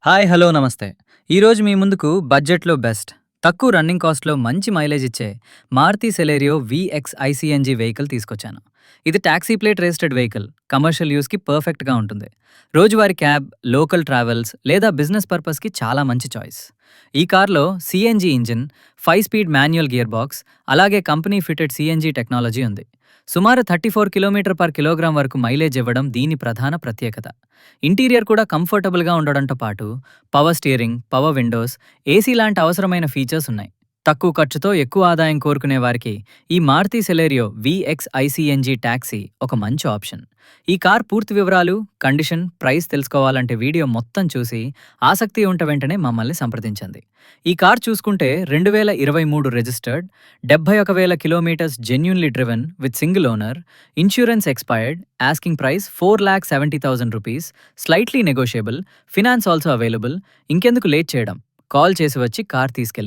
Hi! Hello! నమస్తే. ఈరోజు మీ ముందుకు బడ్జెట్‌లో బెస్ట్, తక్కువ రన్నింగ్ కాస్ట్‌లో మంచి మైలేజ్ ఇచ్చే Maruti Celerio VX i CNG vehicle తీసుకొచ్చాను. ఇది taxi plate registered vehicle. Commercial యూజ్‌కి పర్ఫెక్ట్‌గా ఉంటుంది. రోజువారీ క్యాబ్, లోకల్ ట్రావెల్స్ లేదా బిజినెస్ పర్పస్‌కి చాలా మంచి చాయిస్. ఈ కార్‌లో CNG engine, 5 speed manual gear box, అలాగే కంపెనీ ఫిటెడ్ సీఎన్జీ టెక్నాలజీ ఉంది. సుమారు 34 కిలోమీటర్ పర్ కిలోగ్రామ్ వరకు మైలేజ్ ఇవ్వడం దీని ప్రధాన ప్రత్యేకత. ఇంటీరియర్ కూడా కంఫర్టబుల్‌గా ఉండడంతో పాటు power steering, power windows, AC లాంటి అవసరమైన ఫీచర్స్ ఉన్నాయి. తక్కువ ఖర్చుతో ఎక్కువ ఆదాయం కోరుకునే వారికి ఈ మారుతి సెలెరియో వీఎక్స్ ఐసీఎన్జీ టాక్సీ ఒక మంచి ఆప్షన్. ఈ కార్ పూర్తి వివరాలు, కండిషన్, ప్రైస్ తెలుసుకోవాలంటే వీడియో మొత్తం చూసి ఆసక్తి ఉంటే వెంటనే మమ్మల్ని సంప్రదించండి. ఈ కార్ చూసుకుంటే 2023 registered, 71,000 kilometres genuinely driven with single owner, insurance expired, asking price ₹4,70,000, slightly negotiable, finance also available. ఇంకెందుకు లేట్ చేయడం, కాల్ చేసి వచ్చి కార్ తీసుకెళ్ళి